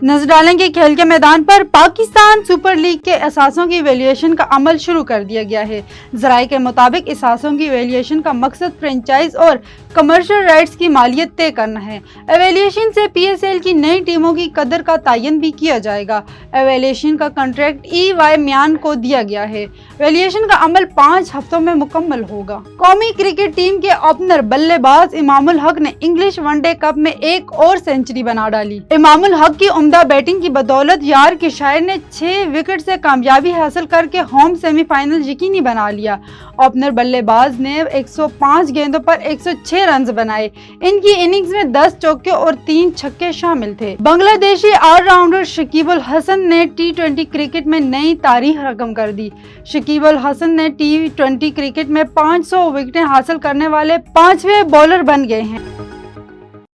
नजर डालेंगे खेल के मैदान पर। पाकिस्तान सुपर लीग के असासों की वैल्यूएशन का अमल शुरू कर दिया गया है। ज़राए के मुताबिक असासों की वैल्यूएशन का मकसद फ्रेंचाइज और कमर्शियल राइट्स की मालियत तय करना है। एवेल्यूएशन से PSL की नई टीमों की कदर का तयन भी किया जाएगा। एवेल्यूएशन का कॉन्ट्रैक्ट EY म्यान को दिया गया है। वैल्यूएशन का अमल 5 हफ्तों में मुकम्मल होगा। कौमी क्रिकेट टीम के ओपनर बल्लेबाज इमामुल हक ने इंग्लिश वनडे कप में एक और सेंचुरी बना डाली। इमामुल हक की उम्दा बैटिंग की बदौलत यार के शायर ने 6 विकेट से कामयाबी हासिल करके होम सेमीफाइनल यकीनी बना लिया। ओपनर बल्लेबाज ने 105 गेंदों पर 106 रन बनाए। इनकी इनिंग्स में 10 चौके और 3 छक्के शामिल थे। बांग्लादेशी ऑलराउंडर शकीब अल हसन ने T20 क्रिकेट में नई तारीख रकम कर दी। शकीब अल हसन ने T20 क्रिकेट में 500 विकेटें हासिल करने वाले 5वें बॉलर बन गए हैं।